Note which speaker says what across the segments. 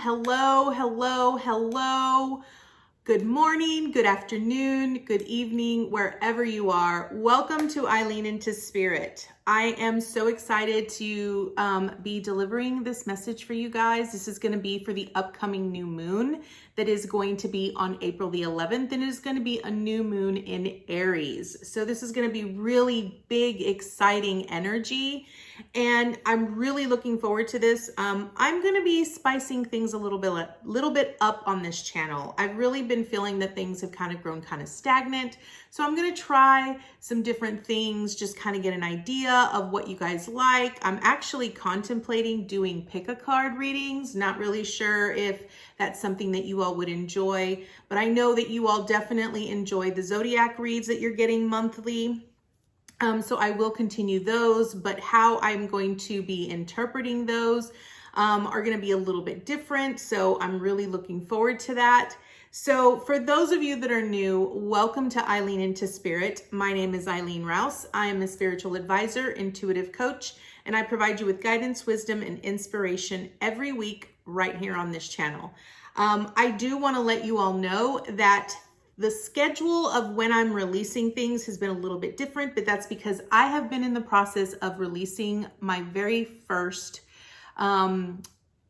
Speaker 1: hello, hello, hello. Good morning, good afternoon, good evening, wherever you are. Welcome to Eileen Into Spirit. I am so excited to be delivering this message for you guys. This is going to be for the upcoming new moon that is going to be on April the 11th, and it is going to be a new moon in Aries. So this is going to be really big, exciting energy, and I'm really looking forward to this. I'm going to be spicing things a little bit up on this channel. I've really been feeling that things have kind of grown kind of stagnant. So I'm going to try some different things, just kind of get an idea of what you guys like. I'm actually contemplating doing pick a card readings. Not really sure if that's something that you all would enjoy, but I know that you all definitely enjoy the zodiac reads that you're getting monthly. So I will continue those, but how I'm going to be interpreting those are going to be a little bit different. So I'm really looking forward to that. So for those of you that are new, welcome to Eileen Into Spirit. My name is Eileen Rouse. I am a spiritual advisor, intuitive coach, and I provide you with guidance, wisdom, and inspiration every week right here on this channel. I do want to let you all know that the schedule of when I'm releasing things has been a little bit different, but that's because I have been in the process of releasing my very first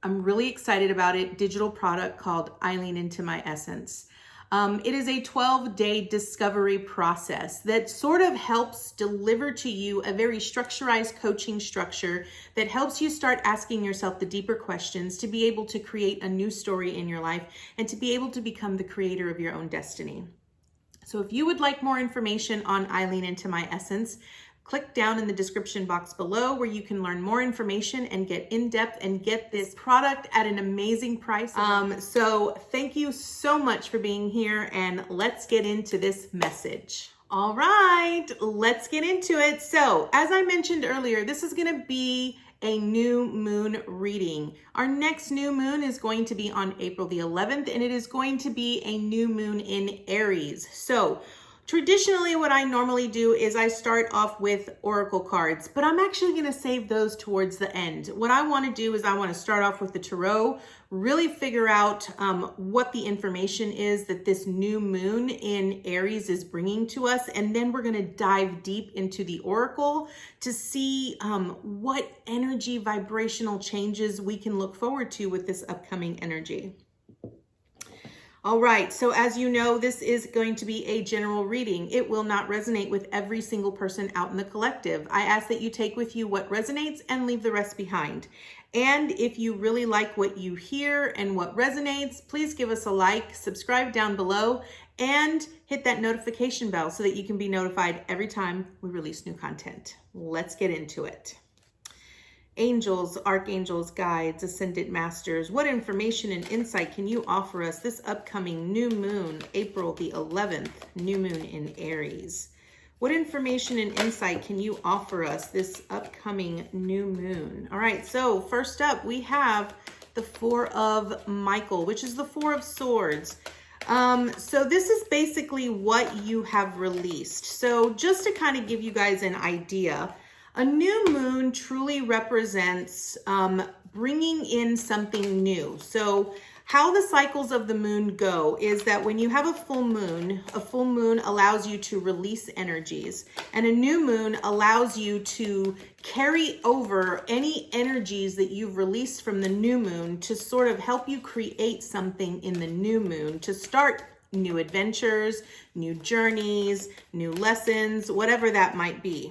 Speaker 1: I'm really excited about it, digital product called Eileen Into My Essence. It is a 12-day discovery process that sort of helps deliver to you a very structurized coaching structure that helps you start asking yourself the deeper questions to be able to create a new story in your life and to be able to become the creator of your own destiny. So if you would like more information on Eileen Into My Essence, click down in the description box below where you can learn more information and get in depth and get this product at an amazing price. So thank you so much for being here, and let's get into this message. All right, let's get into it. So as I mentioned earlier, this is going to be a new moon reading. Our next new moon is going to be on April the 11th, and it is going to be a new moon in Aries. So traditionally, what I normally do is I start off with oracle cards, but I'm actually going to save those towards the end. What I want to do is I want to start off with the tarot, really figure out what the information is that this new moon in Aries is bringing to us, and then we're going to dive deep into the oracle to see what energy vibrational changes we can look forward to with this upcoming energy. All right, so as you know, this is going to be a general reading. It will not resonate with every single person out in the collective. I ask that you take with you what resonates and leave the rest behind. And if you really like what you hear and what resonates, please give us a like, subscribe down below, and hit that notification bell so that you can be notified every time we release new content. Let's get into it. Angels, archangels, guides, ascended masters, what information and insight can you offer us this upcoming new moon, April the 11th, new moon in Aries? What information and insight can you offer us this upcoming new moon? All right, so first up, we have the Four of Michael, which is the Four of Swords. So this is basically what you have released. So just to kind of give you guys an idea, a new moon truly represents bringing in something new. So how the cycles of the moon go is that when you have a full moon allows you to release energies, and a new moon allows you to carry over any energies that you've released from the new moon to sort of help you create something in the new moon to start new adventures, new journeys, new lessons, whatever that might be.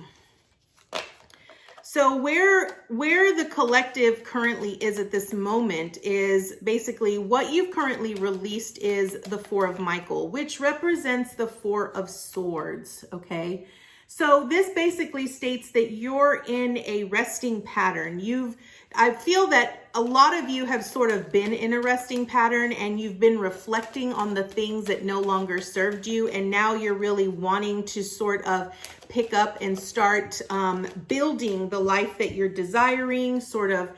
Speaker 1: So where the collective currently is at this moment is basically what you've currently released is the Four of Michael, which represents the Four of Swords, okay? So this basically states that you're in a resting pattern. I feel that a lot of you have sort of been in a resting pattern, and you've been reflecting on the things that no longer served you, and now you're really wanting to sort of pick up and start building the life that you're desiring, sort of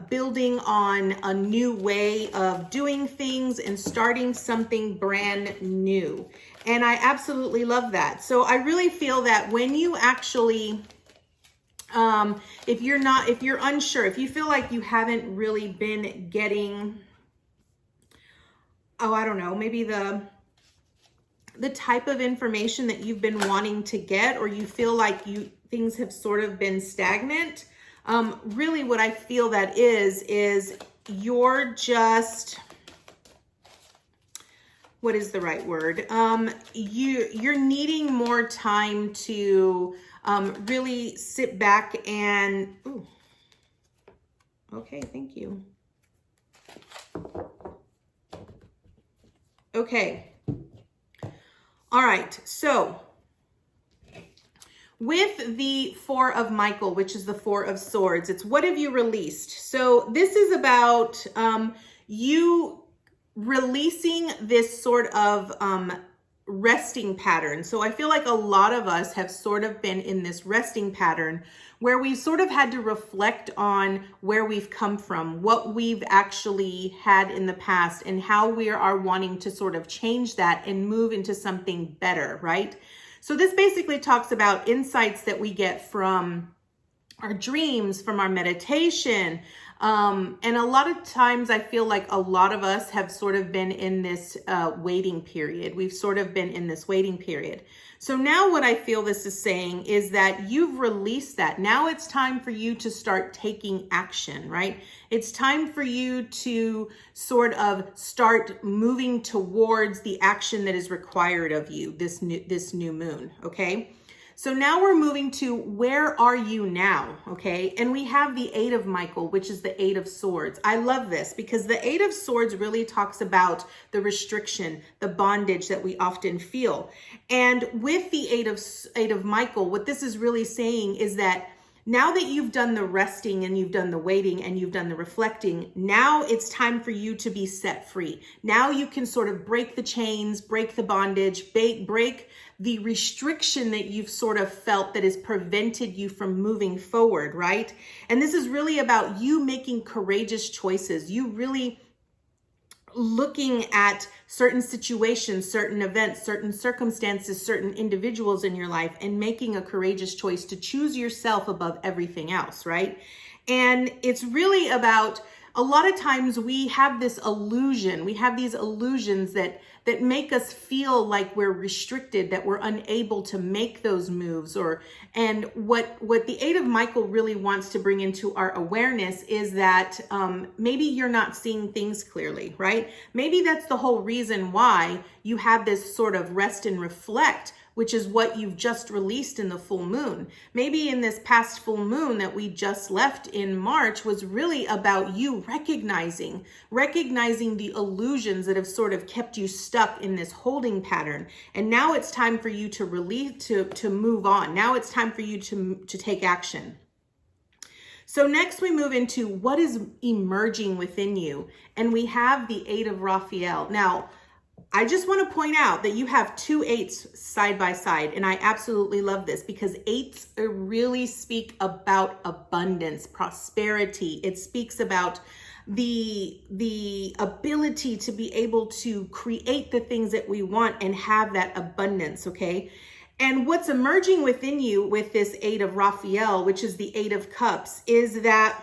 Speaker 1: building on a new way of doing things and starting something brand new. And I absolutely love that. So I really feel that when you actually if you're unsure, if you feel like you haven't really been getting oh, I don't know, maybe the type of information that you've been wanting to get, or you feel like things have sort of been stagnant. Really what I feel that is you're just, what is the right word? You're needing more time to really sit back and, ooh, okay, thank you. Okay. All right, so with the Four of Michael, which is the Four of Swords, it's what have you released? So this is about you releasing this sort of resting pattern. So I feel like a lot of us have sort of been in this resting pattern where we've sort of had to reflect on where we've come from, what we've actually had in the past, and how we are wanting to sort of change that and move into something better, right? So this basically talks about insights that we get from our dreams, from our meditation. And a lot of times I feel like a lot of us have sort of been in this waiting period. We've sort of been in this waiting period. So now what I feel this is saying is that you've released that. Now it's time for you to start taking action, right? It's time for you to sort of start moving towards the action that is required of you this new moon, okay? So now we're moving to where are you now, okay? And we have the Eight of Michael, which is the Eight of Swords. I love this because the Eight of Swords really talks about the restriction, the bondage that we often feel. And with the Eight of Michael, what this is really saying is that now that you've done the resting and you've done the waiting and you've done the reflecting, now it's time for you to be set free. Now you can sort of break the chains, break the bondage, break the restriction that you've sort of felt that has prevented you from moving forward, right? And this is really about you making courageous choices. You really looking at certain situations, certain events, certain circumstances, certain individuals in your life, and making a courageous choice to choose yourself above everything else, right? And it's really about, a lot of times we have this illusion, we have these illusions that make us feel like we're restricted, that we're unable to make those moves, and what the Eight of Michael really wants to bring into our awareness is that maybe you're not seeing things clearly, right? Maybe that's the whole reason why you have this sort of rest and reflect, which is what you've just released in the full moon. Maybe in this past full moon that we just left in March was really about you recognizing the illusions that have sort of kept you stuck in this holding pattern. And now it's time for you to release, to move on. Now it's time for you to take action. So next we move into what is emerging within you. And we have the Eight of Raphael. Now, I just want to point out that you have two eights side by side, and I absolutely love this because eights really speak about abundance, prosperity. It speaks about the ability to be able to create the things that we want and have that abundance, okay? And what's emerging within you with this Eight of Raphael, which is the Eight of Cups, is that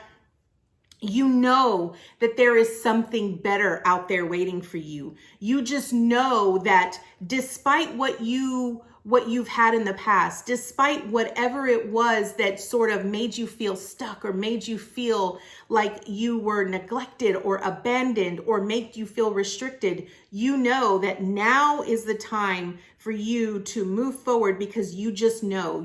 Speaker 1: you know that there is something better out there waiting for you. You just know that despite what you've had in the past, despite whatever it was that sort of made you feel stuck or made you feel like you were neglected or abandoned or made you feel restricted, you know that now is the time for you to move forward because you just know.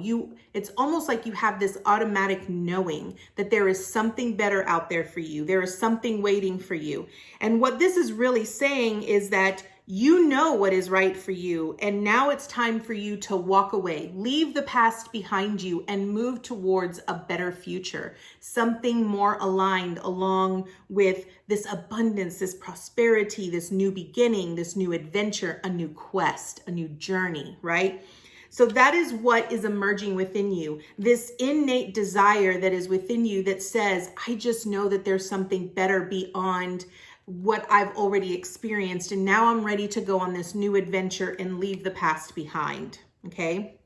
Speaker 1: It's almost like you have this automatic knowing that there is something better out there for you. There is something waiting for you. And what this is really saying is that you know what is right for you, and now it's time for you to walk away, leave the past behind you, and move towards a better future, something more aligned along with this abundance, this prosperity, this new beginning, this new adventure, a new quest, a new journey, right? So that is what is emerging within you, this innate desire that is within you that says, I just know that there's something better beyond what I've already experienced, and now I'm ready to go on this new adventure and leave the past behind, okay?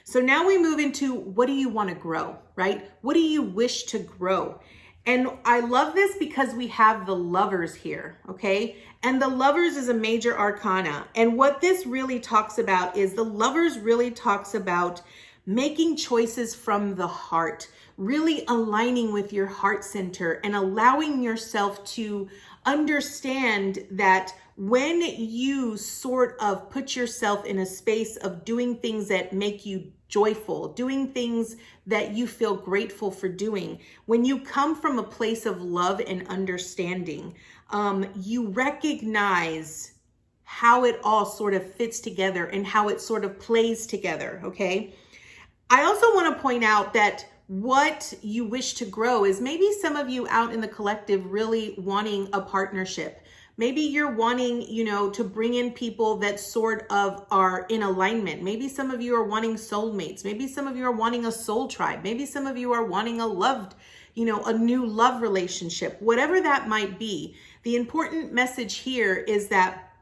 Speaker 1: So now we move into what do you want to grow, right? What do you wish to grow? And I love this because we have the Lovers here, okay? And the Lovers is a major arcana. And what this really talks about is the Lovers really talks about making choices from the heart, really aligning with your heart center and allowing yourself to understand that when you sort of put yourself in a space of doing things that make you joyful, doing things that you feel grateful for doing, when you come from a place of love and understanding, you recognize how it all sort of fits together and how it sort of plays together, okay? I also want to point out that what you wish to grow is maybe some of you out in the collective really wanting a partnership. Maybe you're wanting, to bring in people that sort of are in alignment. Maybe some of you are wanting soulmates. Maybe some of you are wanting a soul tribe. Maybe some of you are wanting a new love relationship. Whatever that might be, the important message here is that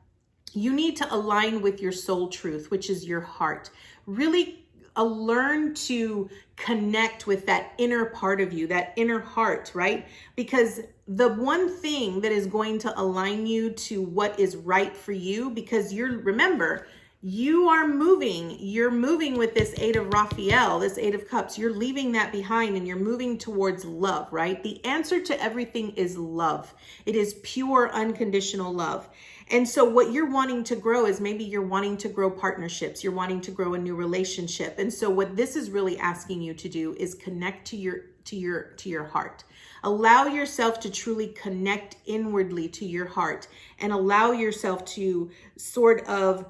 Speaker 1: you need to align with your soul truth, which is your heart. Really learn to connect with that inner part of you, that inner heart, right? Because the one thing that is going to align you to what is right for you, because remember, you're moving with this Eight of Raphael, this Eight of Cups, you're leaving that behind and you're moving towards love, right? The answer to everything is love. It is pure, unconditional love. And so what you're wanting to grow is maybe you're wanting to grow partnerships. You're wanting to grow a new relationship. And so what this is really asking you to do is connect to your heart. Allow yourself to truly connect inwardly to your heart and allow yourself to sort of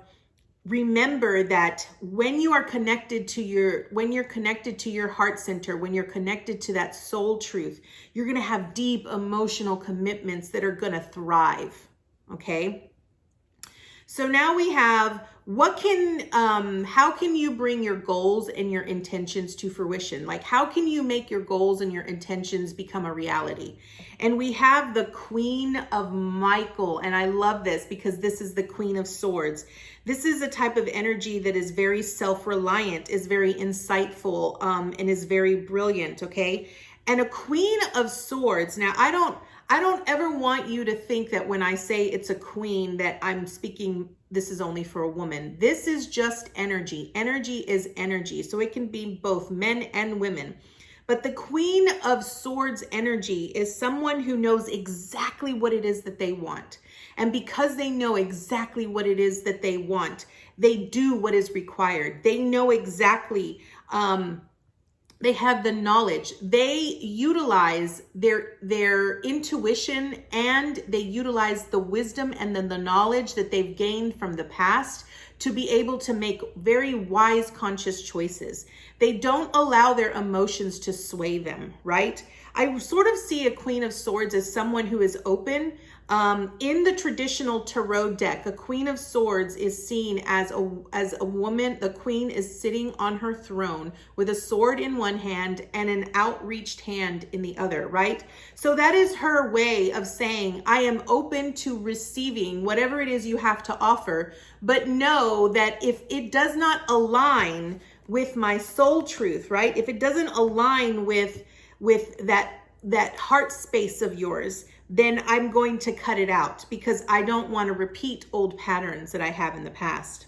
Speaker 1: remember that when you're connected to your heart center, when you're connected to that soul truth, you're going to have deep emotional commitments that are going to thrive. Okay. So now we have how can you bring your goals and your intentions to fruition? Like, how can you make your goals and your intentions become a reality? And we have the Queen of Michael. And I love this because this is the Queen of Swords. This is a type of energy that is very self-reliant, is very insightful, and is very brilliant. Okay. And a Queen of Swords. Now, I don't ever want you to think that when I say it's a queen that I'm speaking, this is only for a woman. This is just energy. Energy is energy. So it can be both men and women. But the Queen of Swords energy is someone who knows exactly what it is that they want. And because they know exactly what it is that they want, they do what is required. They know exactly, they have the knowledge. They utilize their intuition and they utilize the wisdom and then the knowledge that they've gained from the past to be able to make very wise, conscious choices. They don't allow their emotions to sway them, right? I sort of see a Queen of Swords as someone who is open. In the traditional tarot deck, a Queen of Swords is seen as a woman. The queen is sitting on her throne with a sword in one hand and an outreached hand in the other, right? So that is her way of saying, I am open to receiving whatever it is you have to offer, but know that if it does not align with my soul truth, right? If it doesn't align with that heart space of yours, then I'm going to cut it out because I don't want to repeat old patterns that I have in the past.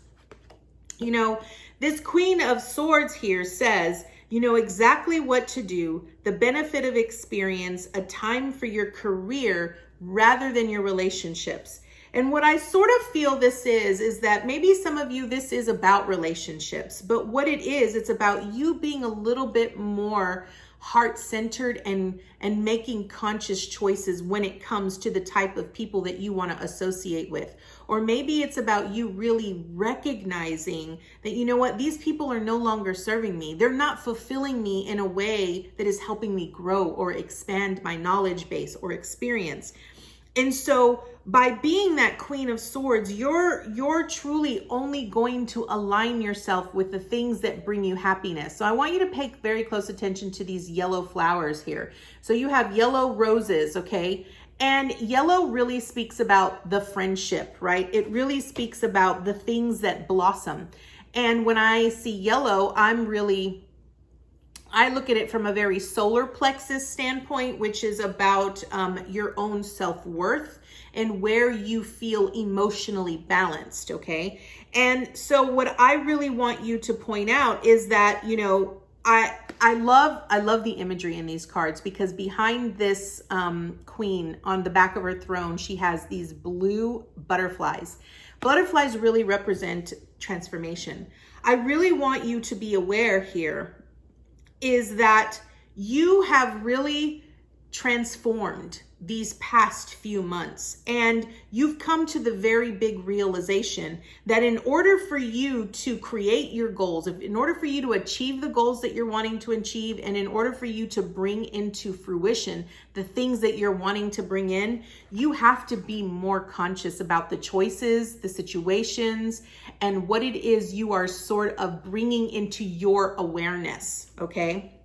Speaker 1: This Queen of Swords here says, you know exactly what to do, the benefit of experience, a time for your career rather than your relationships. And what I sort of feel this is that maybe some of you, this is about relationships, but what it is, it's about you being a little bit more heart-centered and making conscious choices when it comes to the type of people that you want to associate with. Or maybe it's about you really recognizing that, you know what, these people are no longer serving me. They're not fulfilling me in a way that is helping me grow or expand my knowledge base or experience. And so by being that Queen of Swords, you're truly only going to align yourself with the things that bring you happiness. So I want you to pay very close attention to these yellow flowers here. So you have yellow roses, okay? And yellow really speaks about the friendship, right? It really speaks about the things that blossom. And when I see yellow, I'm really I look at it from a very solar plexus standpoint, which is about your own self-worth and where you feel emotionally balanced, okay? And so what I really want you to point out is that, you know, I love the imagery in these cards, because behind this queen on the back of her throne, she has these blue butterflies. Butterflies really represent transformation. I really want you to be aware here is that you have really transformed these past few months, and you've come to the very big realization that in order for you to create your goals, in order for you to achieve the goals that you're wanting to achieve, and in order for you to bring into fruition the things that you're wanting to bring in, you have to be more conscious about the choices, the situations, and what it is you are sort of bringing into your awareness, okay?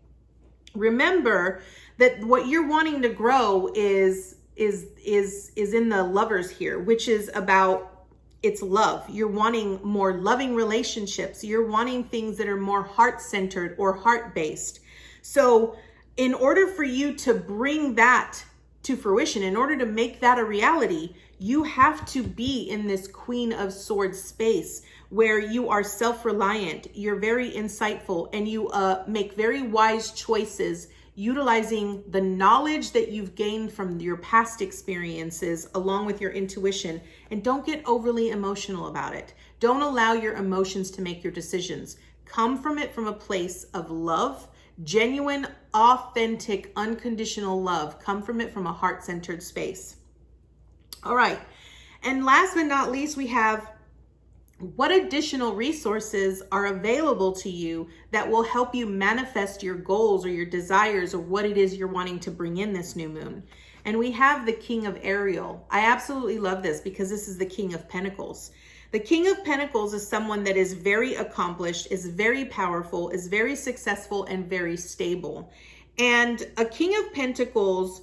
Speaker 1: Remember that what you're wanting to grow is in the lovers here, which is about, it's love. You're wanting more loving relationships. You're wanting things that are more heart-centered or heart-based. So in order for you to bring that to fruition, in order to make that a reality, you have to be in this Queen of Swords space where you are self-reliant, you're very insightful, and you make very wise choices utilizing the knowledge that you've gained from your past experiences along with your intuition. And don't get overly emotional about it. Don't allow your emotions to make your decisions. Come from it from a place of love, genuine, authentic, unconditional love. Come from it from a heart-centered space. All right. And last but not least, we have what additional resources are available to you that will help you manifest your goals or your desires or what it is you're wanting to bring in this new moon. And we have the King of Ariel. I absolutely love this because this is the King of Pentacles. The King of Pentacles is someone that is very accomplished, is very powerful, is very successful, and very stable. And a King of Pentacles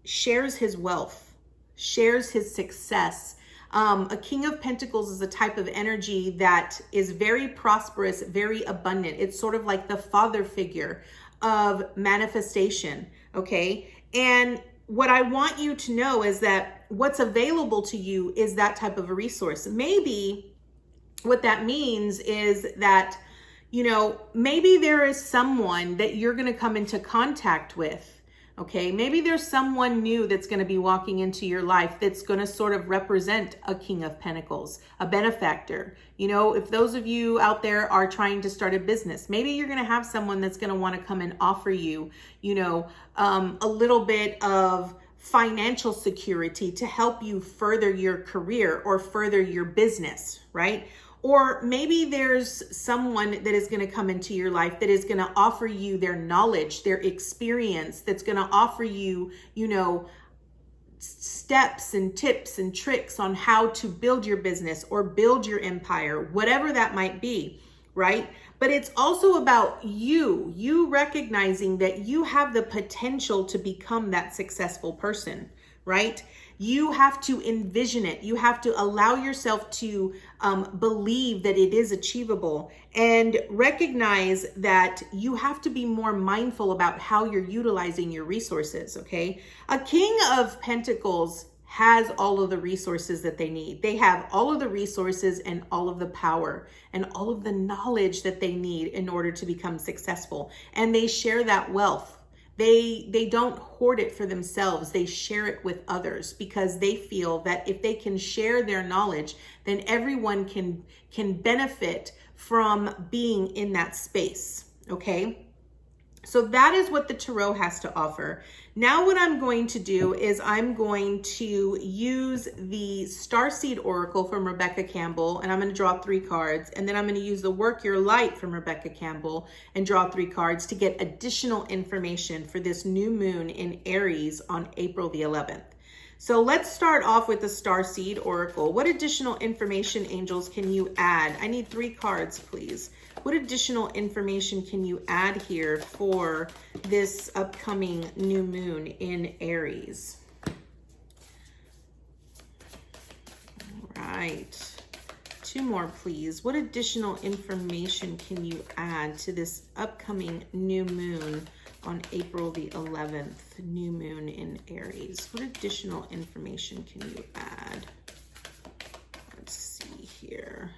Speaker 1: shares his wealth, shares his success. A King of Pentacles is a type of energy that is very prosperous, very abundant. It's sort of like the father figure of manifestation, okay? And what I want you to know is that what's available to you is that type of a resource. Maybe what that means is that, you know, maybe there is someone that you're going to come into contact with. Okay, maybe there's someone new that's going to be walking into your life that's going to sort of represent a King of Pentacles, a benefactor. You know, if those of you out there are trying to start a business, maybe you're going to have someone that's going to want to come and offer you, you know, a little bit of financial security to help you further your career or further your business, right? Or maybe there's someone that is going to come into your life that is going to offer you their knowledge, their experience, that's going to offer you, you know, steps and tips and tricks on how to build your business or build your empire, whatever that might be, right? But it's also about you recognizing that you have the potential to become that successful person, right? You have to envision it. You have to allow yourself to believe that it is achievable and recognize that you have to be more mindful about how you're utilizing your resources, okay? A King of Pentacles has all of the resources that they need. They have all of the resources and all of the power and all of the knowledge that they need in order to become successful. And they share that wealth. They don't hoard it for themselves. They share it with others because they feel that if they can share their knowledge, then everyone can benefit from being in that space, okay? So that is what the Tarot has to offer. Now what I'm going to do is I'm going to use the Starseed Oracle from Rebecca Campbell, and I'm going to draw 3 cards. And then I'm going to use the Work Your Light from Rebecca Campbell and draw 3 cards to get additional information for this new moon in Aries on April the 11th. So let's start off with the Starseed Oracle. What additional information, angels, can you add? I need 3 cards, please. What additional information can you add here for this upcoming new moon in Aries? All right. Two more, please. What additional information can you add to this upcoming new moon on April the 11th? New moon in Aries. What additional information can you add? Let's see here.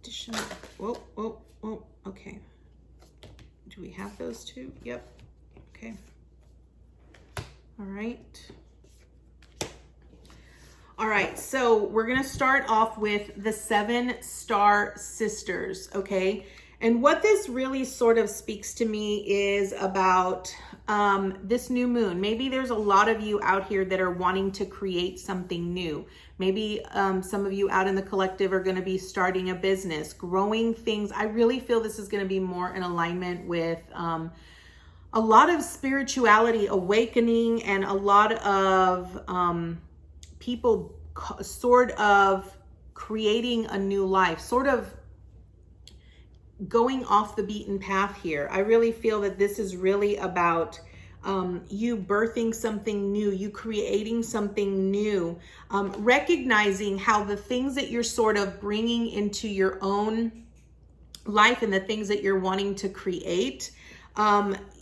Speaker 1: Additional, whoa, okay. Do we have those two? Yep, okay. All right. All right, so we're gonna start off with the 7-star sisters, okay? And what this really sort of speaks to me is about this new moon. Maybe there's a lot of you out here that are wanting to create something new. Maybe some of you out in the collective are gonna be starting a business, growing things. I really feel this is gonna be more in alignment with a lot of spirituality awakening and a lot of people sort of creating a new life, sort of going off the beaten path here. I really feel that this is really about you birthing something new, you creating something new, recognizing how the things that you're sort of bringing into your own life and the things that you're wanting to create,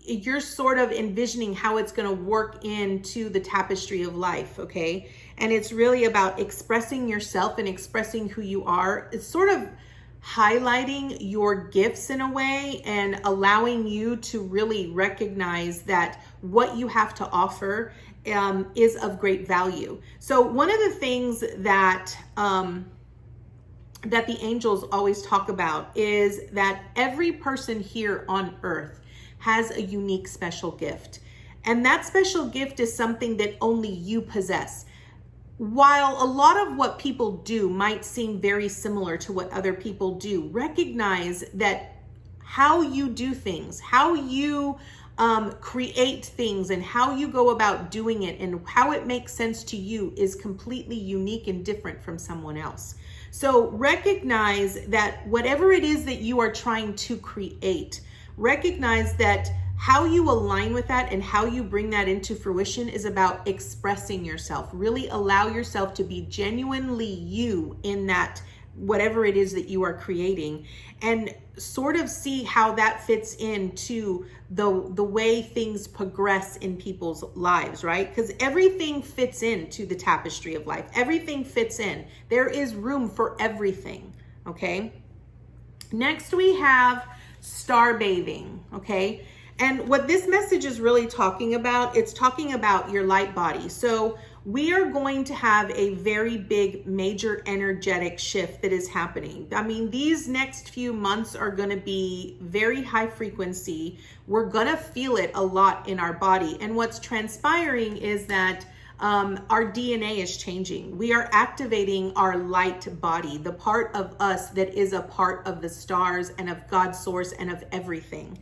Speaker 1: you're sort of envisioning how it's going to work into the tapestry of life, okay? And it's really about expressing yourself and expressing who you are. It's sort of highlighting your gifts in a way and allowing you to really recognize that what you have to offer is of great value. So one of the things that that the angels always talk about is that every person here on earth has a unique special gift. And that special gift is something that only you possess. While a lot of what people do might seem very similar to what other people do, recognize that how you do things, how you create things, and how you go about doing it and how it makes sense to you is completely unique and different from someone else. So recognize that whatever it is that you are trying to create, recognize that how you align with that and how you bring that into fruition is about expressing yourself. Really allow yourself to be genuinely you in that, whatever it is that you are creating, and sort of see how that fits into the way things progress in people's lives, right? Because everything fits into the tapestry of life. Everything fits in. There is room for everything, okay? Next we have star bathing, okay? And what this message is really talking about, it's talking about your light body. So we are going to have a very big, major energetic shift that is happening. I mean, these next few months are going to be very high frequency. We're going to feel it a lot in our body. And what's transpiring is that our DNA is changing. We are activating our light body, the part of us that is a part of the stars and of God's source and of everything.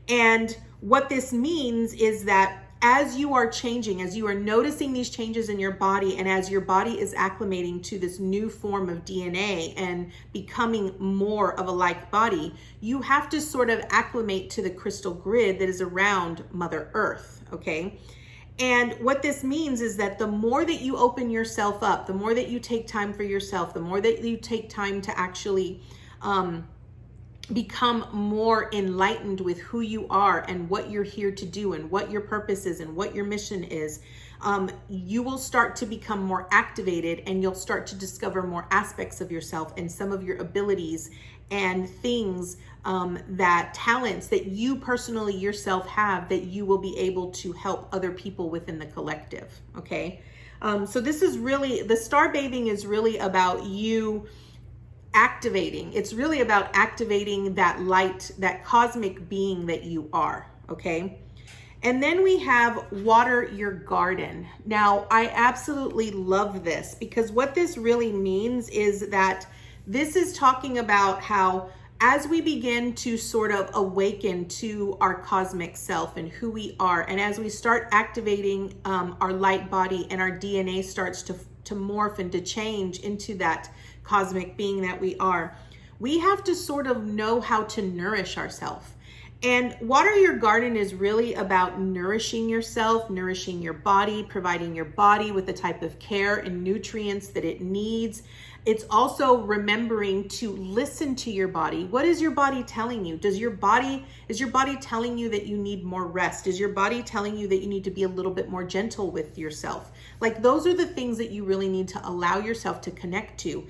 Speaker 1: And what this means is that as you are changing, as you are noticing these changes in your body, and as your body is acclimating to this new form of DNA and becoming more of a like body, you have to sort of acclimate to the crystal grid that is around Mother Earth, okay? And what this means is that the more that you open yourself up, the more that you take time for yourself, the more that you take time to actually become more enlightened with who you are and what you're here to do and what your purpose is and what your mission is, you will start to become more activated, and you'll start to discover more aspects of yourself and some of your abilities and things, that talents that you personally yourself have, that you will be able to help other people within the collective, okay? So this is really, the star bathing is really about you activating. It's really about activating that light, that cosmic being that you are, okay? And then we have water your garden. Now, I absolutely love this, because what this really means is that this is talking about how as we begin to sort of awaken to our cosmic self and who we are, and as we start activating our light body and our DNA starts to morph and to change into that cosmic being that we are, we have to sort of know how to nourish ourselves. And water your garden is really about nourishing yourself, nourishing your body, providing your body with the type of care and nutrients that it needs. It's also remembering to listen to your body. What is your body telling you? Is your body telling you that you need more rest? Is your body telling you that you need to be a little bit more gentle with yourself? Like, those are the things that you really need to allow yourself to connect to.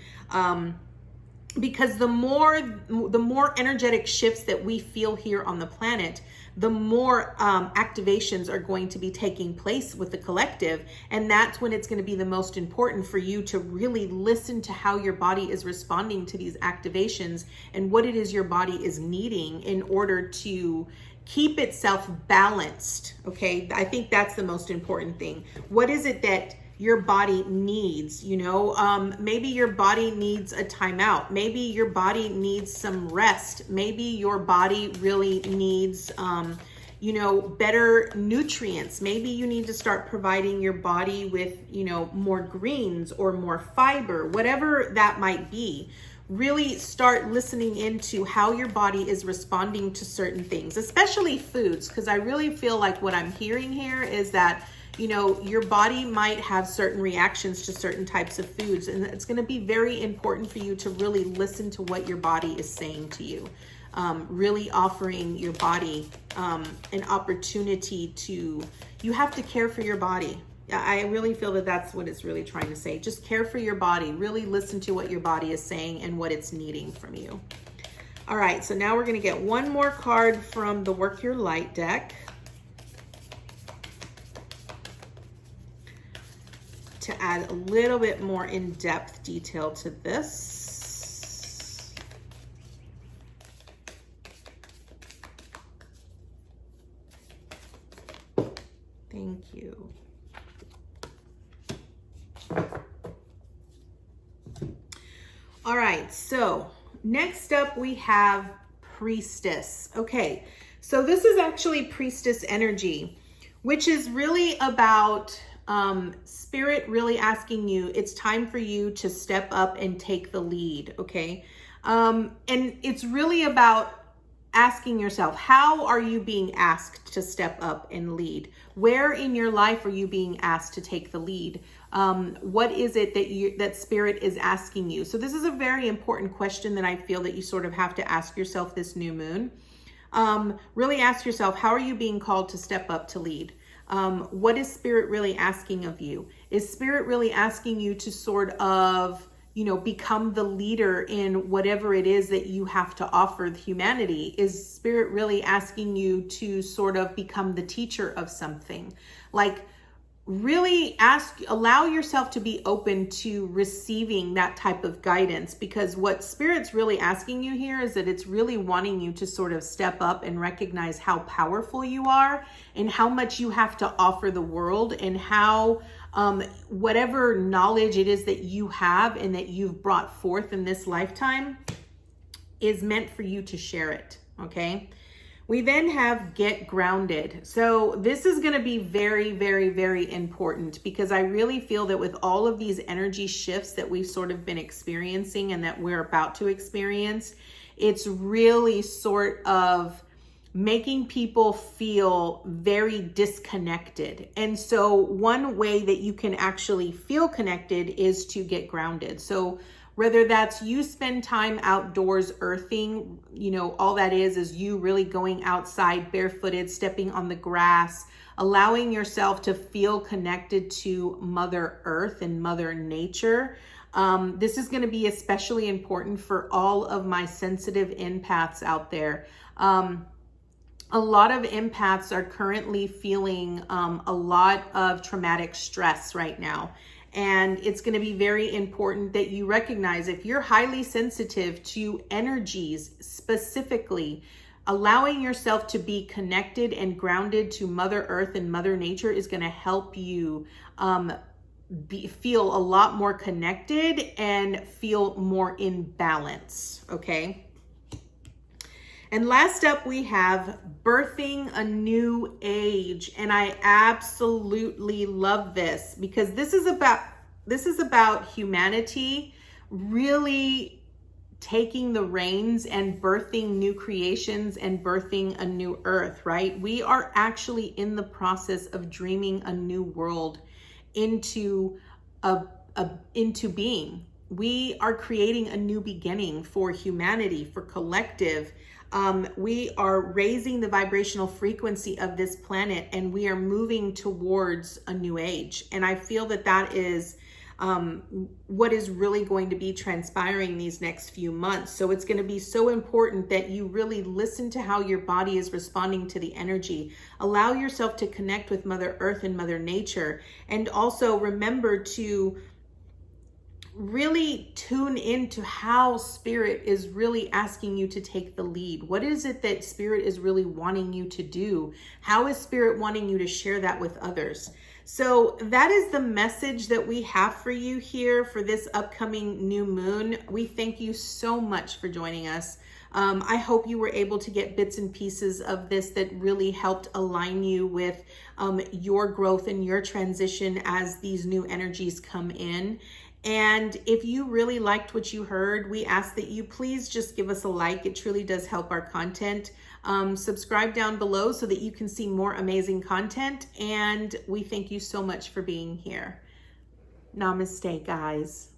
Speaker 1: Because the more energetic shifts that we feel here on the planet, the more activations are going to be taking place with the collective. And that's when it's going to be the most important for you to really listen to how your body is responding to these activations and what it is your body is needing in order to keep itself balanced. Okay, I think that's the most important thing. What is it that your body needs? Maybe your body needs a timeout. Maybe your body needs some rest. Maybe your body really needs better nutrients. Maybe you need to start providing your body with more greens or more fiber, whatever that might be. Really start listening into how your body is responding to certain things, especially foods, because I really feel like what I'm hearing here is that your body might have certain reactions to certain types of foods, and it's going to be very important for you to really listen to what your body is saying to you. Really offering your body an opportunity you have to care for your body. I really feel that that's what it's really trying to say. Just care for your body. Really listen to what your body is saying and what it's needing from you. All right, so now we're going to get one more card from the Work Your Light deck to add a little bit more in-depth detail to this. Thank you. All right, so next up we have Priestess. Okay, so this is actually Priestess energy, which is really about Spirit really asking you, it's time for you to step up and take the lead, okay? And it's really about asking yourself, how are you being asked to step up and lead? Where in your life are you being asked to take the lead? What is it that Spirit is asking you? So this is a very important question that I feel that you sort of have to ask yourself this new moon. Really ask yourself, how are you being called to step up to lead? What is Spirit really asking of you? Is Spirit really asking you to sort of, become the leader in whatever it is that you have to offer humanity? Is Spirit really asking you to sort of become the teacher of something? Like, really allow yourself to be open to receiving that type of guidance, because what Spirit's really asking you here is that it's really wanting you to sort of step up and recognize how powerful you are and how much you have to offer the world, and how whatever knowledge it is that you have and that you've brought forth in this lifetime is meant for you to share it, okay? We then have Get Grounded. So this is going to be very, very, very important, because I really feel that with all of these energy shifts that we've sort of been experiencing and that we're about to experience, it's really sort of making people feel very disconnected. And so one way that you can actually feel connected is to get grounded. So whether that's you spend time outdoors earthing, all that is you really going outside barefooted, stepping on the grass, allowing yourself to feel connected to Mother Earth and Mother Nature. This is going to be especially important for all of my sensitive empaths out there. A lot of empaths are currently feeling a lot of traumatic stress right now. And it's going to be very important that you recognize, if you're highly sensitive to energies specifically, allowing yourself to be connected and grounded to Mother Earth and Mother Nature is going to help you feel a lot more connected and feel more in balance, okay? And last up, we have Birthing a New Age. And I absolutely love this, because this is about humanity really taking the reins and birthing new creations and birthing a new earth, right? We are actually in the process of dreaming a new world into into being. We are creating a new beginning for humanity, for collective. We are raising the vibrational frequency of this planet, and we are moving towards a new age. And I feel that that is what is really going to be transpiring these next few months. So it's going to be so important that you really listen to how your body is responding to the energy. Allow yourself to connect with Mother Earth and Mother Nature. And also remember to really tune into how Spirit is really asking you to take the lead. What is it that Spirit is really wanting you to do? How is Spirit wanting you to share that with others? So that is the message that we have for you here for this upcoming new moon. We thank you so much for joining us. I hope you were able to get bits and pieces of this that really helped align you with your growth and your transition as these new energies come in. And if you really liked what you heard, we ask that you please just give us a like. It truly does help our content. Subscribe down below so that you can see more amazing content. And we thank you so much for being here. Namaste, guys.